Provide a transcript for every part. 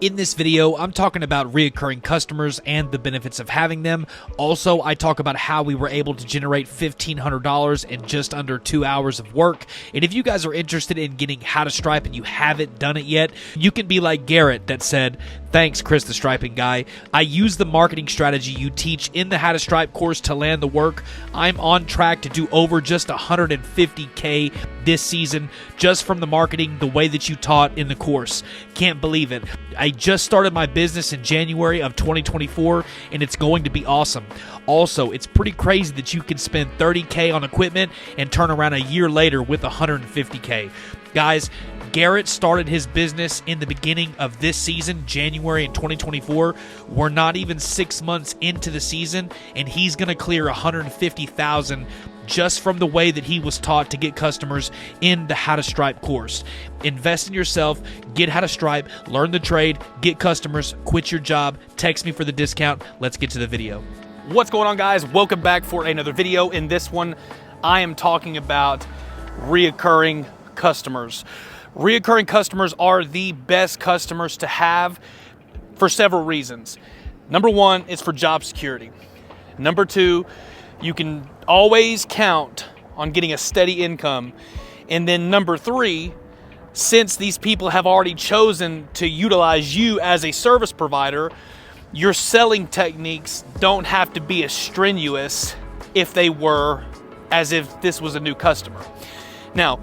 In this video, I'm talking about reoccurring customers and the benefits of having them. Also, I talk about how we were able to generate $1,500 in just under 2 hours of work. And if you guys are interested in getting How to Stripe and you haven't done it yet, you can be like Garrett that said, "Thanks, Chris the Striping Guy. I use the marketing strategy you teach in the How to Stripe course to land the work. I'm on track to do over just $150K this season just from the marketing the way that you taught in the course. Can't believe it. I just started my business in January of 2024 and it's going to be awesome. Also, it's pretty crazy that you can spend $30K on equipment and turn around a year later with $150K. Guys, Garrett started his business in the beginning of this season, January in 2024. We're not even 6 months into the season, and he's going to clear $150,000 just from the way that he was taught to get customers in the How to Stripe course. Invest in yourself, get How to Stripe, learn the trade, get customers, quit your job, text me for the discount. Let's get to the video. What's going on, guys? Welcome back for another video. In this one, I am talking about reoccurring customers. Reoccurring customers are the best customers to have for several reasons. Number one, it's for job security. Number two, you can always count on getting a steady income. And then number three, since these people have already chosen to utilize you as a service provider, your selling techniques don't have to be as strenuous if they were as if this was a new customer. Now,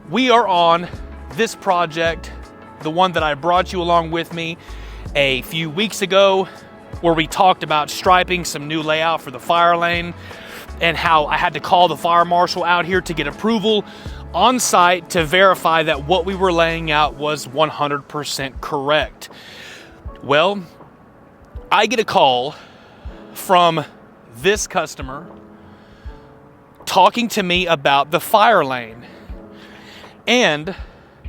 we are on this project, the one that I brought you along with me a few weeks ago, where we talked about striping some new layout for the fire lane and how I had to call the fire marshal out here to get approval on site to verify that what we were laying out was 100% correct. Well, I get a call from this customer talking to me about the fire lane. And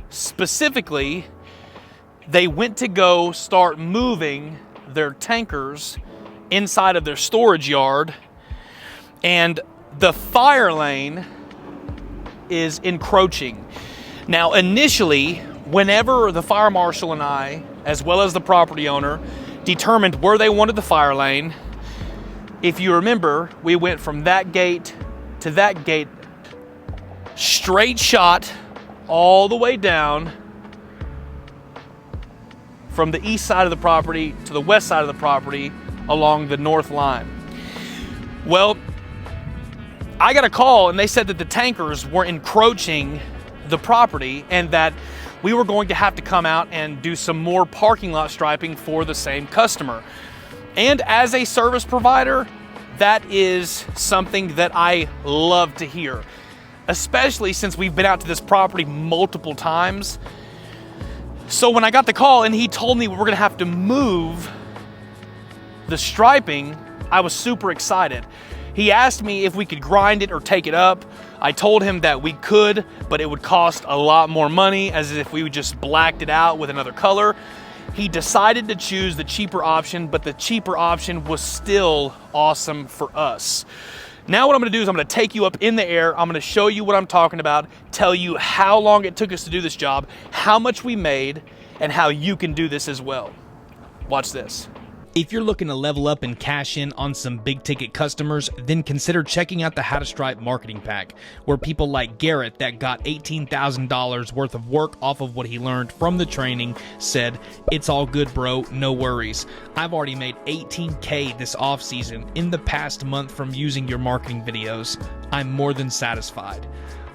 specifically, they went to go start moving their tankers inside of their storage yard, and the fire lane is encroaching. Now, initially, whenever the fire marshal and I, as well as the property owner, determined where they wanted the fire lane, if you remember, we went from that gate to that gate, straight shot all the way down from the east side of the property to the west side of the property along the north line. Well, I got a call and they said that the tankers were encroaching the property and that we were going to have to come out and do some more parking lot striping for the same customer. And as a service provider, that is something that I love to hear, especially since we've been out to this property multiple times. So when I got the call and he told me we were gonna have to move the striping, I was super excited. He asked me if we could grind it or take it up. I told him that we could, but it would cost a lot more money, as if we just blacked it out with another color. He decided to choose the cheaper option, but the cheaper option was still awesome for us. Now what I'm gonna do is I'm gonna take you up in the air, I'm gonna show you what I'm talking about, tell you how long it took us to do this job, how much we made, and how you can do this as well. Watch this. If you're looking to level up and cash in on some big ticket customers, then consider checking out the How to Stripe marketing pack, where people like Garrett that got $18,000 worth of work off of what he learned from the training said, "It's all good, bro, no worries. I've already made $18K this off season in the past month from using your marketing videos. I'm more than satisfied."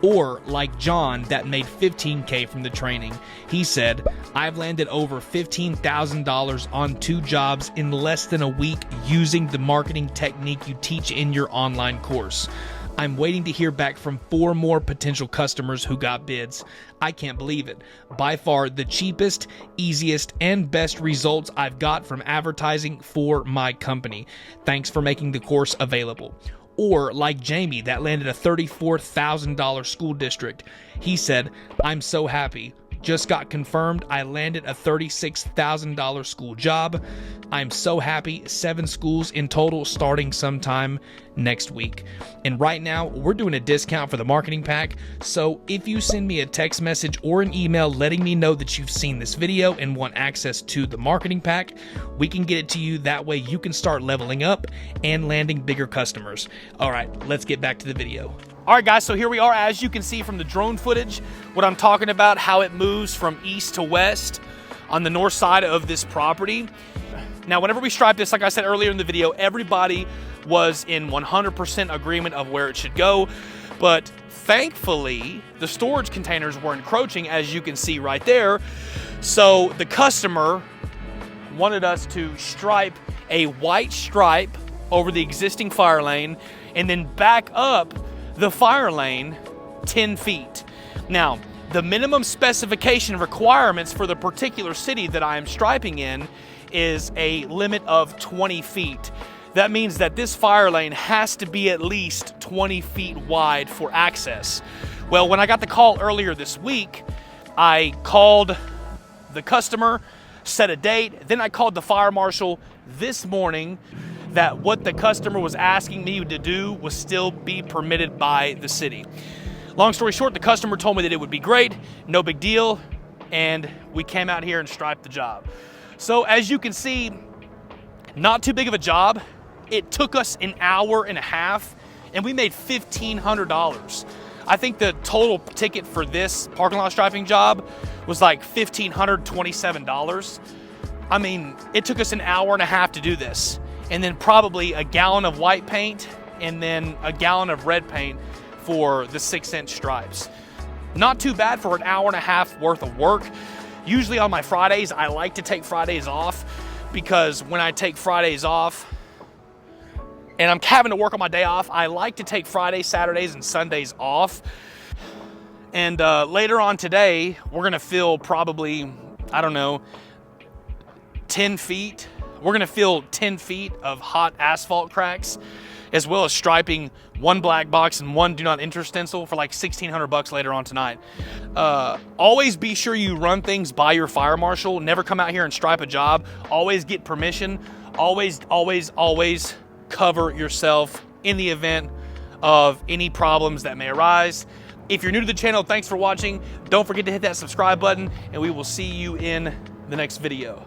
Or like John that made $15K from the training. He said, "I've landed over $15,000 on 2 jobs in less than a week using the marketing technique you teach in your online course. I'm waiting to hear back from 4 more potential customers who got bids. I can't believe it. By far the cheapest, easiest, and best results I've got from advertising for my company. Thanks for making the course available." Or like Jamie that landed a $34,000 school district. He said, "I'm so happy. just got confirmed. I landed a $36,000 school job. I'm so happy. 7 schools in total starting sometime next week. And right now, we're doing a discount for the marketing pack. So if you send me a text message or an email letting me know that you've seen this video and want access to the marketing pack, we can get it to you. That way you can start leveling up and landing bigger customers. All right, let's get back to the video. All right, guys, so here we are. As you can see from the drone footage, what I'm talking about, how it moves from east to west on the north side of this property. Now, whenever we striped this, like I said earlier in the video, everybody was in 100% agreement of where it should go. But thankfully, the storage containers were encroaching, as you can see right there. So the customer wanted us to stripe a white stripe over the existing fire lane and then back up the fire lane 10 feet. Now, the minimum specification requirements for the particular city that I am striping in is a limit of 20 feet. That means that this fire lane has to be at least 20 feet wide for access. Well, when I got the call earlier this week, I called the customer, set a date, then I called the fire marshal this morning that what the customer was asking me to do was still be permitted by the city. Long story short, the customer told me that it would be great, no big deal, and we came out here and striped the job. So as you can see, not too big of a job. It took us an hour and a half, and we made $1,500. I think the total ticket for this parking lot striping job was like $1,527. I mean, it took us an hour and a half to do this, and then probably a gallon of white paint and then a gallon of red paint for the 6-inch stripes. Not too bad for an hour and a half worth of work. Usually on my Fridays, I like to take Fridays off, because when I take Fridays off and I'm having to work on my day off, I like to take Fridays, Saturdays, and Sundays off. And later on today, we're gonna fill probably, I don't know, 10 feet. We're gonna fill 10 feet of hot asphalt cracks, as well as striping 1 black box and 1 do not enter stencil for like $1,600 later on tonight. Always be sure you run things by your fire marshal. Never come out here and stripe a job. Always get permission. Always, always, always cover yourself in the event of any problems that may arise. If you're new to the channel, thanks for watching. Don't forget to hit that subscribe button, and we will see you in the next video.